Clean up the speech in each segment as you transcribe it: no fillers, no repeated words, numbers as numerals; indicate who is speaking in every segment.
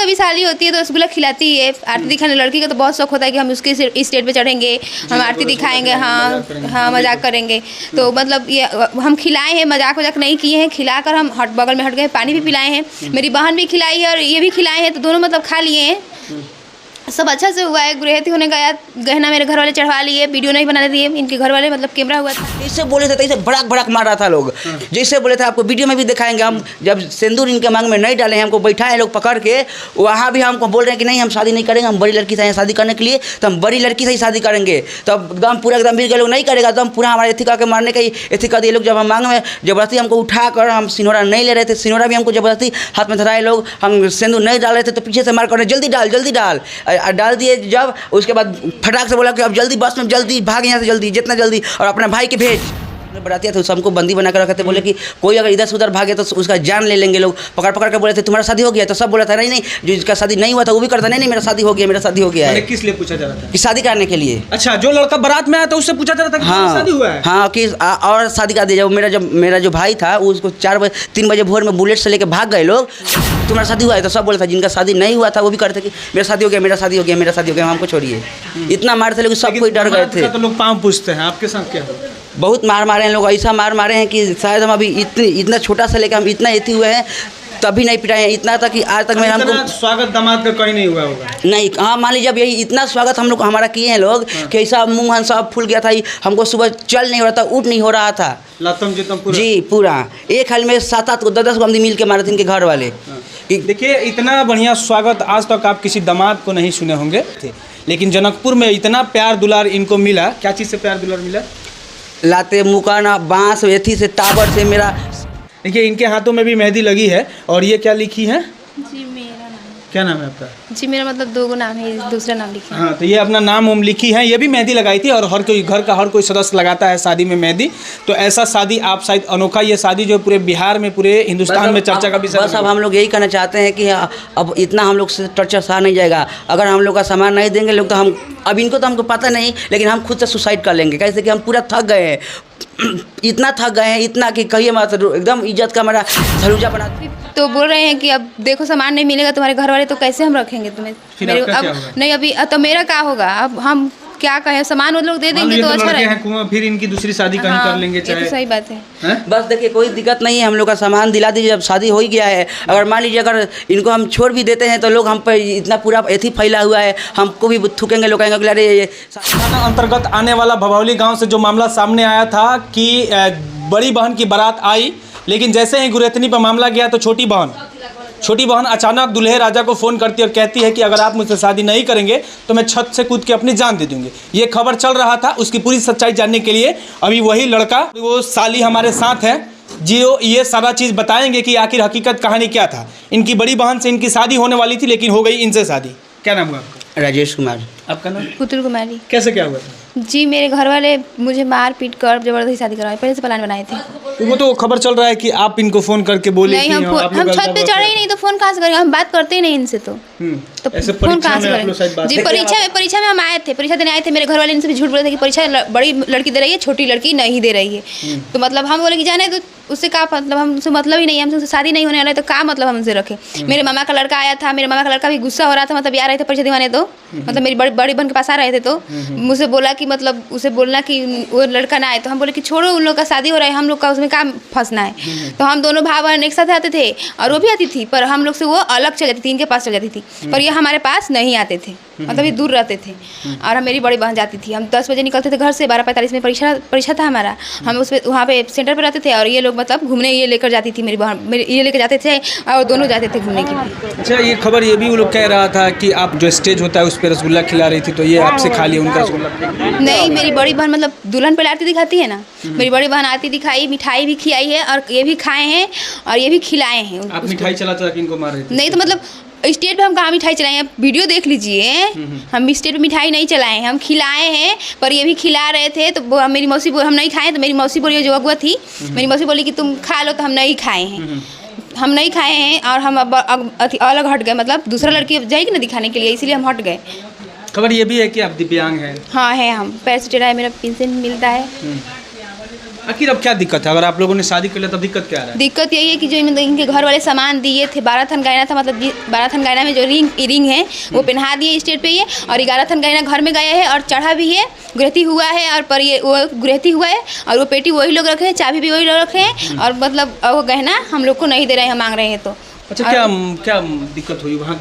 Speaker 1: कभी साली होती है तो रसगुल्ला खिलाती है। आरती दिखाने लड़की का तो बहुत शौक होता है कि हम उसके स्टेज पे चढ़ेंगे, हम आरती दिखाएंगे, हाँ हाँ मजाक करेंगे। तो मतलब ये हम खिलाए हैं, मजाक वजाक नहीं किए हैं, खिलाकर हम बगल में हट गए, पानी भी पिलाए हैं, मेरी बहन भी खिलाई है और ये भी खिलाए हैं, तो दोनों मतलब खा लिए हैं। सब अच्छा से हुआ है। गृहस्थी होने का गहना मेरे घर वाले चढ़वा लिए, वीडियो नहीं बनाने दिए, इनके घर वाले मतलब कैमरा हुआ था।
Speaker 2: जैसे बोले थे तैसे भड़क भड़क मार रहा था लोग, जैसे बोले थे आपको वीडियो में भी दिखाएंगे। हम जब सिंदूर इनके मांग में नहीं डाले हैं, हमको बैठाए लोग पकड़ के, वहाँ भी हमको बोल रहे हैं कि नहीं हम शादी नहीं करेंगे, हम बड़ी लड़की से शादी करने के लिए, तो हम बड़ी लड़की से ही शादी करेंगे। तब एकदम पूरा एकदम मिल गए लोग नहीं करेगा, एकदम पूरा हमारे एथिका के मारने का ही एथिका दिए लोग। जब हम मांग में जबरदस्ती हमको उठा कर, हम सिनोरा नहीं ले रहे थे, सिनोरा भी हमको जबरदस्ती हाथ में धराए लोग, हम सिंदूर नहीं डाल रहे थे तो पीछे से मार कर जल्दी डाल दिए। जब उसके बाद फटाक से बोला कि अब जल्दी बस में जल्दी भाग यहाँ से, जल्दी जितना जल्दी, और अपने भाई के भेज। बरातिया थे सबको बंदी बना कर रखे थे, बोले कि कोई अगर इधर से उधर भागे तो उसका जान ले लेंगे लोग। पकड़ के बोले थे तुम्हारा शादी हो गया, तो सब बोला था नहीं जो जिसका शादी नहीं हुआ था वो भी करता नहीं मेरा शादी हो गया है।
Speaker 3: किस लिए पूछा जा रहा था?
Speaker 2: कि शादी करने के लिए।
Speaker 3: अच्छा, जो लड़का बारात में आया था उससे पूछा जा रहा था कि शादी हुआ है?
Speaker 2: हाँ कि और शादी कर दिया। मेरा जो भाई था उसको 3 बजे भोर में बुलेट से लेके भाग गए लोग, तुम्हारा शादी हुआ है, तो सब बोला था जिनका शादी नहीं हुआ था वो भी करते कि मेरा शादी हो गया, हमको छोड़िए। इतना मारते लोग, सब कोई डर गए थे।
Speaker 3: तो लोग पाँव पूछते हैं, आपके साथ क्या हुआ?
Speaker 2: बहुत मार मारे हैं लोग, ऐसा मारे हैं कि शायद हम अभी इतना छोटा सा लेकर हम इतना एथी हुए हैं तभी नहीं पिटाए हैं। इतना था कि आज तक मेरा हमको
Speaker 3: स्वागत दामाद का कहीं नहीं हुआ होगा।
Speaker 2: नहीं, हाँ मान लीजिए अब यही इतना स्वागत हम लोग हमारा किए हैं लोग कि ऐसा मुँह सब फूल गया था, हमको सुबह चल नहीं हो रहा था, उठ नहीं हो रहा था,
Speaker 3: लतम पूरा।
Speaker 2: जी पूरा एक हाल में 7-8 को 10-10 को हम मिल के मारे थे इनके घर वाले।
Speaker 3: देखिए इतना बढ़िया स्वागत आज तक आप किसी दामाद को नहीं सुने होंगे, लेकिन जनकपुर में इतना प्यार दुलार इनको मिला। क्या चीज़ से प्यार दुलार मिला?
Speaker 2: लाते मुकाना बांस एथी से टावर से मेरा।
Speaker 3: देखिए इनके हाथों में भी मेहंदी लगी है, और ये क्या लिखी है?
Speaker 1: जी मेरा नाम।
Speaker 3: क्या नाम है आपका?
Speaker 1: जी मेरा मतलब 2 नाम है, दूसरा नाम लिखा है।
Speaker 3: हाँ, तो ये अपना नाम लिखी है। ये भी मेहंदी लगाई थी, और हर कोई घर का हर कोई सदस्य लगाता है शादी में मेहंदी। तो ऐसा शादी आप शायद अनोखा, ये शादी जो पूरे बिहार में पूरे हिंदुस्तान में चर्चा का विषय।
Speaker 2: बस अब हम लोग यही कहना चाहते हैं कि अब इतना हम लोग से टर्चर सहा नहीं जाएगा। अगर हम लोग का सामान नहीं देंगे लोग तो हम अब इनको तो हमको पता नहीं, लेकिन हम खुद से सुसाइड कर लेंगे। कैसे कि हम पूरा थक गए हैं, इतना थक गए हैं, इतना कि कहिए मत, एकदम इज्जत का हमारा झलूजा बना।
Speaker 1: तो बोल रहे हैं कि अब देखो सामान नहीं मिलेगा तुम्हारे घर वाले, तो कैसे हम रखेंगे तुम्हें? अब नहीं अभी तो मेरा क्या होगा? अब हम क्या कहें, सामान वो लोग दे देंगे तो अच्छा रहेगा।
Speaker 3: फिर इनकी दूसरी शादी कहीं कर लेंगे चाहे।
Speaker 1: तो सही बात है।
Speaker 2: बस देखिए कोई दिक्कत नहीं है, हम लोग का सामान दिला दीजिए, जब शादी हो ही गया है। अगर मान लीजिए अगर इनको हम छोड़ भी देते हैं तो लोग हम पर इतना पूरा एथी फैला हुआ है, हमको भी थूकेंगे लोग, कहेंगे अरे ये
Speaker 3: थाना अंतर्गत आने वाला भभौली गाँव से जो मामला सामने आया था कि बड़ी बहन की बारात आई, लेकिन जैसे ही गुरेतनी पर मामला गया तो छोटी बहन अचानक दूल्हे राजा को फ़ोन करती है और कहती है कि अगर आप मुझसे शादी नहीं करेंगे तो मैं छत से कूद के अपनी जान दे दूंगी। ये खबर चल रहा था। उसकी पूरी सच्चाई जानने के लिए अभी वही लड़का, वो साली हमारे साथ है, जो ये सारा चीज़ बताएंगे कि आखिर हकीकत कहानी क्या था। इनकी बड़ी बहन से इनकी शादी होने वाली थी, लेकिन हो गई इनसे शादी। क्या नाम हुआ आपका?
Speaker 2: राजेश कुमार।
Speaker 3: आपका नाम?
Speaker 1: पुतुल कुमारी।
Speaker 3: कैसे क्या हुआ था?
Speaker 1: जी मेरे घर वाले मुझे मार पीट कर जबरदस्ती शादी करवाए, पहले से प्लान बनाए थे।
Speaker 3: वो तो खबर चल रहा है कि आप इनको फ़ोन करके बोले
Speaker 1: नहीं, हम छत पे चढ़े ही नहीं, तो फ़ोन कहाँ से करेंगे? हम बात करते ही नहीं इनसे, तो फ़ोन कहाँ से करेंगे? जी परीक्षा में हम आए थे, परीक्षा देने आए थे। मेरे घर वाले इनसे भी झूठ बोले थे कि परीक्षा बड़ी लड़की दे रही है, छोटी लड़की नहीं दे रही है। तो मतलब हम बोले कि जाने तो उससे क्या मतलब, हमसे मतलब ही नहीं है, हमसे शादी नहीं होने वाला है, तो क्या मतलब हमसे रखे? मेरे मामा का लड़का आया था, मेरे मामा का लड़का भी गुस्सा हो रहा था, मतलब आ रहे थे परीक्षा दिवाने, तो मतलब मेरी बड़ी बहन के पास आ रहे थे, तो मुझसे बोला कि मतलब उसे बोलना कि वो लड़का ना आए। तो हम बोले कि छोड़ो, उन लोग का शादी हो रहा है, हम लोग का उसमें काम फंसना है। तो हम दोनों भाई बहन एक साथ आते थे, और वो भी आती थी, पर हम लोग से वो अलग चल जाती थी, इनके पास चल जाती थी, पर ये हमारे पास नहीं आते थे, मतलब ये दूर रहते थे। और मेरी बड़ी बहन जाती थी, हम 10 बजे निकलते थे घर से, 12:45 में परीक्षा था हमारा, हम उस पर वहाँ पे सेंटर पर रहते थे, और ये लोग मतलब घूमने ये लेकर जाती थी, मेरी बहन ये लेकर जाते थे, और दोनों जाते थे घूमने के लिए।
Speaker 3: अच्छा, ये खबर ये भी वो लोग कह रहा था कि आप जो स्टेज होता है उस पर रसगुल्ला खिला रही थी, तो ये आपसे खा लिया उनका रसगुल्ला?
Speaker 1: नहीं, मेरी बड़ी बहन मतलब दुल्हन पर आरती दिखाती है ना, मेरी बड़ी बहन आरती दिखाई, मिठाई भी खिलाई है, और ये भी खाए हैं और ये भी खिलाए हैं।
Speaker 3: आप मिठाई चलाते कि इनको मार रहे थे?
Speaker 1: नहीं, तो मतलब स्टेज पे हम कहाँ मिठाई चलाए हैं? वीडियो देख लीजिए, हम स्टेज पे मिठाई नहीं चलाए हैं, हम खिलाए हैं, पर ये भी खिला रहे थे। तो मेरी मौसी बोली हम नहीं खाए, तो मेरी मौसी बोली जो अगुआ थी, मेरी मौसी बोली कि तुम खा लो, तो हम नहीं खाए हैं, हम नहीं खाए हैं। और हम अब अलग हट गए, मतलब दूसरा लड़की जाएगी ना दिखाने के लिए, इसीलिए हम हट गए।
Speaker 3: खबर ये भी है कि आप दिव्यांग हैं?
Speaker 1: हाँ है, हम पैर से टेढ़ा है, मेरा पेंशन मिलता है।
Speaker 3: आखिर अब क्या दिक्कत है? अगर आप लोगों ने शादी कर लिया तब दिक्कत क्या आ रहा है?
Speaker 1: दिक्कत यही है कि जो इनके घर वाले सामान दिए थे, 12 थन गहना था, मतलब 12 थन गहना में जो रिंग है वो पहना दिए स्टेज पे ये, और 11 थन गहना घर में गया है और चढ़ा भी है, गुरहती हुआ है, और पर ये वो गुरहती हुआ है, और वो पेटी वही लोग रखे हैं, चाबी भी वही लोग रखे हैं, और मतलब वो गहना हम लोग को नहीं दे रहे हैं, मांग रहे हैं। तो
Speaker 3: अच्छा, क्या दिक्कत हुई वहाँ?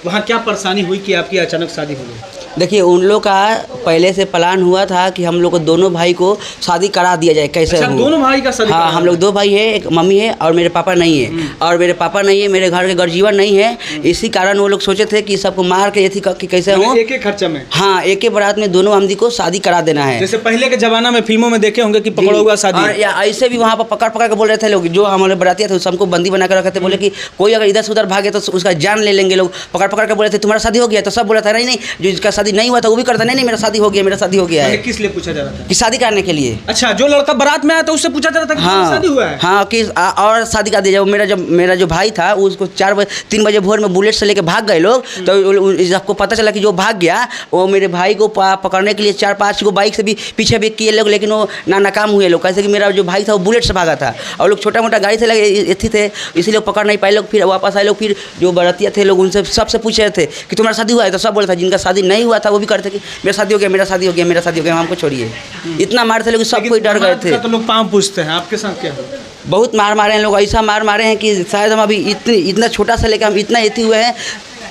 Speaker 3: वहाँ क्या परेशानी हुई कि आपकी अचानक शादी हो गई?
Speaker 2: देखिए, उन लोग का पहले से प्लान हुआ था कि हम लोग को दोनों भाई को शादी करा दिया जाए, कैसे
Speaker 3: अच्छा,
Speaker 2: हो।
Speaker 3: दोनों भाई का शादी?
Speaker 2: हाँ, हम लोग 2 भाई है, एक मम्मी है और मेरे पापा नहीं है, और मेरे पापा नहीं है, मेरे घर के गर्जीवन नहीं है, इसी कारण वो लोग सोचे थे कि सबको मार के ये थी कि कैसे हो,
Speaker 3: एक एक खर्चा में।
Speaker 2: हाँ, एक ही बारात में दोनों आमदी को शादी करा देना है।
Speaker 3: जैसे पहले के जमाना में फिल्मों में देखे होंगे कि पकड़ा हुआ शादी,
Speaker 2: और या ऐसे भी वहाँ पर पकड़ के बोल रहे थे लोग, जो हमारे बरातिया थे सबको बंदी बना कर रखे थे, बोले कि कोई अगर इधर से उधर भागे तो उसका जान ले लेंगे लोग। पकड़ के बोले थे तुम्हारा शादी हो गया, तो सब बोला था नहीं, जो जिसका शादी नहीं हुआ था वो भी करता नहीं, मेरा शादी हो गया, मेरा शादी हो गया है।
Speaker 3: किस लिए पूछा जा रहा था?
Speaker 2: कि शादी करने के लिए।
Speaker 3: अच्छा, जो लड़का बारात में आया था उससे पूछा जा रहा था कि शादी हुआ है?
Speaker 2: हाँ, कि और शादी का दिया। मेरा जो भाई था उसको 3 बजे भोर में बुलेट से लेके भाग गए लोग, तो आपको पता चला कि जो भाग गया वो मेरे भाई को पकड़ने के लिए 4-5 को बाइक से भी पीछे भी किए लोग, लेकिन वो नाकाम हुए लोग, कैसे कि मेरा जो भाई था वो बुलेट से भागा था, और लोग छोटा मोटा गाड़ी से लगे थे, इसीलिए पकड़ नहीं पाए लोग। फिर वापस आए लोग, फिर जो बरातिया थे लोग उनसे सबसे पूछ रहे थे कि तुम्हारा शादी हुआ है, तो सब बोला था जिनका शादी नहीं हुआ था वो भी करते कि मेरा शादी हो गया, मेरा शादी हो गया, मेरा शादी हो गया, हमको छोड़िए। इतना मार थे लोग, सब कोई डर गए थे।
Speaker 3: तो लोग पाँव पूछते हैं, आपके साथ क्या?
Speaker 2: बहुत मार मारे हैं लोग, ऐसा मार मारे हैं कि शायद हम अभी इतना छोटा सा लेकर हम इतना एथी हुए हैं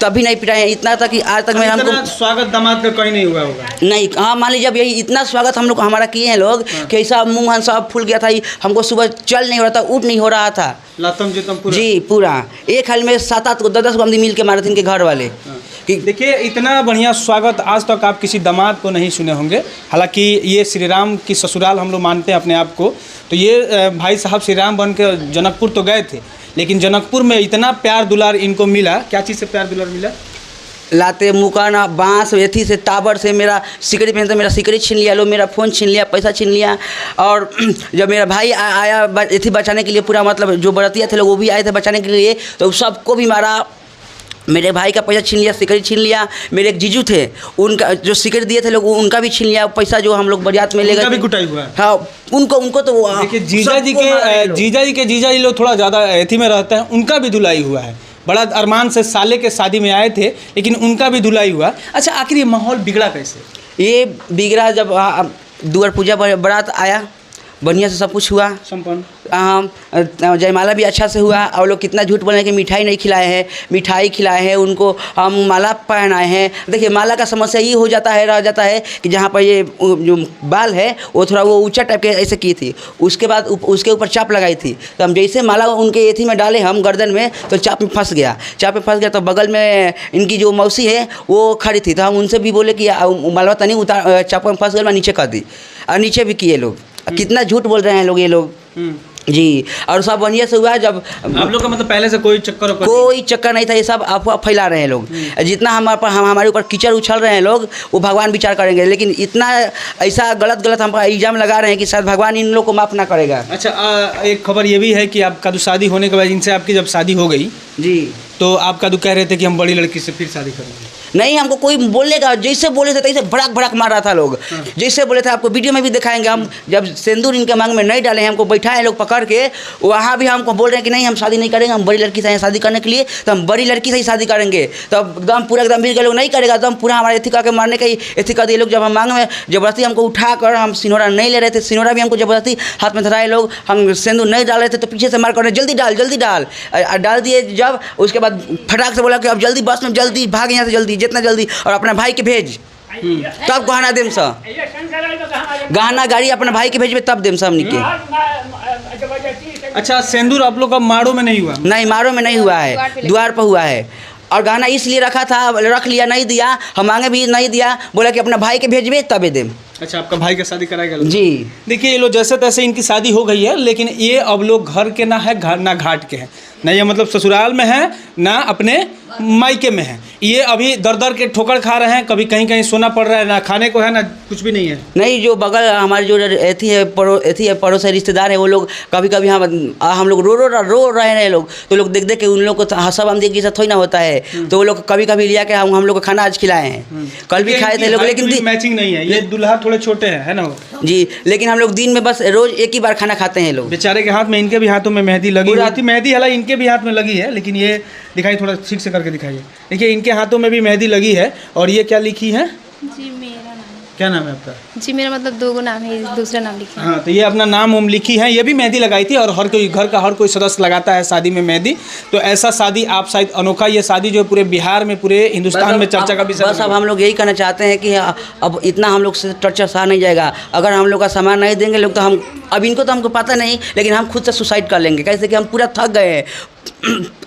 Speaker 2: तभी नहीं पिटाए हैं, इतना तक कि आज तक में हमको
Speaker 3: स्वागत दामाद का कहीं नहीं हुआ होगा।
Speaker 2: नहीं, हाँ, मान लीजिए जब यही इतना स्वागत हम लोग हमारा किए हैं लोग कि ऐसा मुँह हाथ सब फूल गया था, हमको सुबह चल नहीं हो रहा था, उठ नहीं हो रहा था,
Speaker 3: लातम पूरा।
Speaker 2: जी पूरा एक हाल में 7-8 को 10 को आदमी मिल के मारे थे इनके घर वाले।
Speaker 3: देखिए, इतना बढ़िया स्वागत आज तक आप किसी दामाद को नहीं सुने होंगे। हालांकि ये श्री राम की ससुराल हम लोग मानते हैं अपने आप को, तो ये भाई साहब श्री राम बन के जनकपुर तो गए थे, लेकिन जनकपुर में इतना प्यार दुलार इनको मिला। क्या चीज़ से प्यार दुलार मिला?
Speaker 2: लाते मुकाना बांस एथी से टावर से मेरा सिकड़ी पहनते, मेरा सिकड़ी छीन लिया लोग, मेरा फ़ोन छीन लिया, पैसा छीन लिया। और जब मेरा भाई आया एथी बचाने के लिए, पूरा मतलब जो बरातिया थे लोग वो भी आए थे बचाने के लिए, तो सबको भी मारा। मेरे भाई का पैसा छीन लिया, सिकड़ी छीन लिया। मेरे एक जीजू थे, उनका जो सिकड़ी दिए थे लोग उनका भी छीन लिया, पैसा जो हम लोग बारात में ले गए,
Speaker 3: भी कुटाई हुआ है।
Speaker 2: हाँ, उनको तो
Speaker 3: देखिए, जीजा जी लोग थोड़ा ज़्यादा एथी में रहते हैं, उनका भी धुलाई हुआ है। बड़ा अरमान से साले के शादी में आए थे, लेकिन उनका भी धुलाई हुआ। अच्छा, आखिर ये माहौल बिगड़ा कैसे?
Speaker 2: ये बिगड़ा जब दुआर पूजा बारात आया, बढ़िया से सब कुछ हुआ, संपन्न। जयमाला भी अच्छा से हुआ, और लोग कितना झूठ बोल रहे हैं कि मिठाई नहीं खिलाए हैं, मिठाई खिलाए हैं उनको, हम माला पहनाए हैं। देखिए, माला का समस्या ये हो जाता है, रह जाता है कि जहाँ पर ये जो बाल है वो थोड़ा वो ऊंचा टाइप के ऐसे की थी, उसके बाद उसके ऊपर चाप लगाई थी, तो हम जैसे माला उनके एथी में डाले हम गर्दन में, तो चाप में फंस गया। तो बगल में इनकी जो मौसी है वो खड़ी थी, तो हम उनसे भी बोले कि मालवा तनी उतार, चाप में फंस गया, नीचे कर दी, और नीचे भी किए लोग। कितना झूठ बोल रहे हैं लोग ये लोग जी। और सब बढ़िया से हुआ। जब
Speaker 3: आप लोग का मतलब पहले से कोई
Speaker 2: चक्कर नहीं था, ये सब अफवाह फैला रहे हैं लोग। जितना हमारे ऊपर कीचड़ उछल रहे हैं लोग, वो भगवान विचार करेंगे, लेकिन इतना ऐसा गलत हम इल्ज़ाम लगा रहे हैं कि शायद भगवान इन लोग को माफ़ ना करेगा।
Speaker 3: अच्छा, एक खबर ये भी है कि आपका तो शादी होने के बाद इनसे आपकी जब शादी हो गई
Speaker 2: जी,
Speaker 3: तो आपका तो कह रहे थे कि हम बड़ी लड़की से फिर शादी करेंगे।
Speaker 2: नहीं, हमको कोई बोलेगा, जैसे बोले थे तैसे भड़क मार रहा था लोग। जैसे बोले थे, आपको वीडियो में भी दिखाएंगे, हम जब सिंदूर इनके मांग में नहीं डाले हैं, हमको बैठाए लोग पकड़ के, वहाँ भी हमको बोल रहे हैं कि नहीं हम शादी नहीं करेंगे, हम बड़ी लड़की से शादी करने के लिए, तो हम बड़ी लड़की से ही शादी करेंगे। तो एकदम पूरा एकदम भी लोग नहीं करेगा, एकदम पूरा हमारे एथिका के मारने का ही एथिका दिए लोग। जब हम मांग में जबरदस्ती हमको उठा कर, हम सिनोरा नहीं ले रहे थे, सिनोरा भी हमको जबरदस्ती हाथ में धराए लोग, हम सिंदूर नहीं डाल रहे थे, तो पीछे से मार कर जल्दी डाल दिए। जब उसके बाद फटाक से बोला कि अब जल्दी बस में जल्दी भाग यहाँ से, जल्दी जितना जल्दी, और अपना भाई के भेज, तब गहना देम सा, गहना गाड़ी अपना भाई के भेजबे तब देम सा हमनी के।
Speaker 3: अच्छा, सिंदूर आप लोग का मारो में नहीं हुआ?
Speaker 2: नहीं, मारो में नहीं हुआ है, द्वार पर हुआ है। और गहना इसलिए रखा था, रख लिया, नहीं दिया, हम मांगे भी नहीं दिया, बोला कि अपना भाई के भेजबे तबे देम।
Speaker 3: अच्छा, आपका भाई का शादी कराएगा
Speaker 2: जी।
Speaker 3: देखिए, ये लोग जैसे तैसे इनकी शादी हो गई है, लेकिन ये अब लोग घर के ना है, घर ना घाट के हैं, ना ये मतलब ससुराल में है, ना अपने मायके में हैं, ये अभी दर दर के ठोकर खा रहे हैं, कभी कहीं कहीं सोना पड़ रहा है, ना खाने को है ना कुछ भी नहीं है।
Speaker 2: नहीं, जो बगल हमारे जो एथी है पड़ोस है, रिश्तेदार है, वो लोग कभी कभी हम लोग रो रहे हैं लोग, तो लोग देख देख के उन लोग को सब हम देखिए थोड़ी ना होता है, तो वो लोग कभी कभी लिया के हम लोग को खाना आज खिलाए हैं, कल भी खाए थे लोग, लेकिन
Speaker 3: मैचिंग नहीं है, ये दूल्हा थोड़े छोटे हैं, है ना
Speaker 2: जी, लेकिन हम लोग दिन में बस रोज एक ही बार खाना खाते हैं लोग।
Speaker 3: बेचारे के हाथ में, इनके भी हाथों में मेहंदी लगी हुई थी, मेहंदी हालांकि इनके भी हाथ में लगी है, लेकिन ये दिखाई थोड़ा ठीक से करके दिखाइए। देखिए इनके हाथों में भी मेहंदी लगी है, और ये क्या लिखी है?
Speaker 1: जी मेरा नाम।
Speaker 3: क्या नाम है आपका?
Speaker 1: जी मेरा मतलब 2 नाम है, दूसरा नाम लिखा है।
Speaker 3: हाँ, तो ये अपना नाम उम लिखी है, ये भी मेहंदी लगाई थी, और हर कोई घर का हर कोई सदस्य लगाता है शादी में मेहंदी। तो ऐसा शादी आप शायद अनोखा, ये शादी जो पूरे बिहार में, पूरे हिंदुस्तान में चर्चा का विषय।
Speaker 2: बस अब हम लोग यही कहना चाहते हैं कि अब इतना हम लोग से टॉर्चर सहा नहीं जाएगा, अगर हम लोग का सामान नहीं देंगे लोग, तो हम अब इनको तो हमको पता नहीं, लेकिन हम खुद से सुसाइड कर लेंगे, कैसे कि हम पूरा थक गए हैं,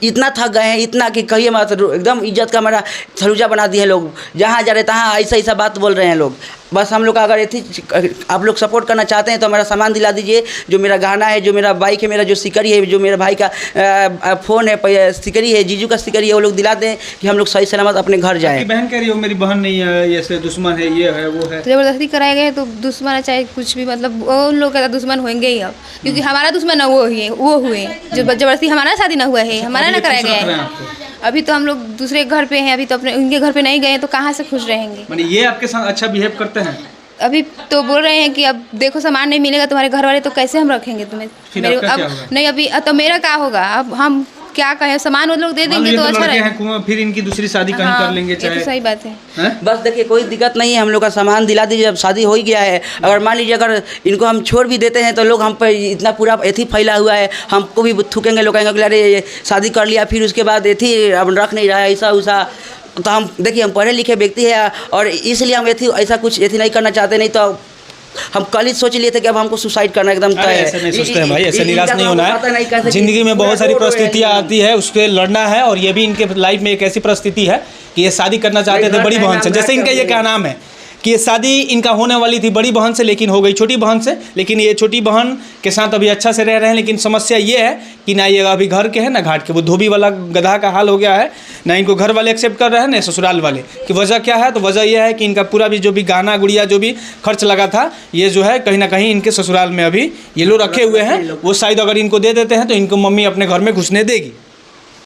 Speaker 2: इतना थक गए हैं, इतना कि कहिए मत, एकदम इज्जत का हमारा थलूजा बना दिए हैं लोग, जहाँ जा रहे तहाँ ऐसा बात बोल रहे हैं लोग। बस हम लोग का अगर आप लोग सपोर्ट करना चाहते हैं तो हमारा सामान दिला दीजिए, जो मेरा गहना है, जो मेरा बाइक है, मेरा जो सिकरी है, जो मेरा भाई का फ़ोन है, सिकरी है, जीजू का सिकरी है, वो लोग दिला दें कि हम लोग सही सलामत अपने घर जाएँ।
Speaker 3: बहन कह रही हो मेरी बहन नहीं है, ये दुश्मन है, ये है वो है,
Speaker 1: तो ज़बरदस्ती कराए गए तो दुश्मन है, चाहे कुछ भी, मतलब वो उन लोग का दुश्मन होंगे ही अब, क्योंकि हमारा दुश्मन है वो हुए जो ज़बरदस्ती हमारा शादी ना हुआ है, हमारा ना कराया गया है। अभी तो हम लोग दूसरे घर पे हैं, अभी तो अपने उनके घर पे नहीं गए, तो कहाँ से खुश रहेंगे?
Speaker 3: माने ये आपके साथ अच्छा बिहेव करते हैं?
Speaker 1: अभी तो बोल रहे हैं कि अब देखो सामान नहीं मिलेगा तुम्हारे घर वाले, तो कैसे हम रखेंगे तुम्हें? अब नहीं, अभी तो मेरा क्या होगा? अब हम क्या कहें, सामान वो लोग दे देंगे तो अच्छा रहेगा,
Speaker 3: फिर इनकी दूसरी शादी कहीं कर लेंगे, चाहे
Speaker 1: तो सही बात है।
Speaker 2: बस देखिए कोई दिक्कत नहीं है, हम लोग का सामान दिला दीजिए, अब शादी हो ही गया है। अगर मान लीजिए अगर इनको हम छोड़ भी देते हैं तो लोग हम पर इतना पूरा एथी फैला हुआ है, हमको भी थूकेंगे लोग, कहेंगे अरे शादी कर लिया फिर उसके बाद एथी अब रख नहीं रहा है, ऐसा वैसा। तो हम देखिए हम पढ़े लिखे व्यक्ति हैं, और इसलिए हम एथी ऐसा कुछ एथी नहीं करना चाहते, नहीं तो हम कल ही सोच लिए थे कि अब हमको सुसाइड करना एकदम तय है।
Speaker 3: ऐसे नहीं सोचते हैं भाई, ऐसे निराश नहीं होना है, जिंदगी में बहुत सारी परिस्थितियाँ आती है, उसके लड़ना है, और ये भी इनके लाइफ में एक ऐसी परिस्थिति है कि ये शादी करना चाहते थे बड़ी बहन से, जैसे इनका ये क्या नाम है कि ये शादी इनका होने वाली थी बड़ी बहन से, लेकिन हो गई छोटी बहन से, लेकिन ये छोटी बहन के साथ अभी अच्छा से रह रहे हैं, लेकिन समस्या ये है कि ना ये अभी घर के हैं ना घाट के, वो धोबी वाला गधा का हाल हो गया है, ना इनको घर वाले एक्सेप्ट कर रहे हैं ना ससुराल वाले। कि वजह क्या है? तो वजह यह है कि इनका पूरा भी जो भी गहना गुड़िया जो भी खर्च लगा था, ये जो है कहीं ना कहीं इनके ससुराल में अभी ये लोग रखे हुए हैं, वो शायद अगर इनको दे देते हैं तो इनको मम्मी अपने घर में घुसने देगी।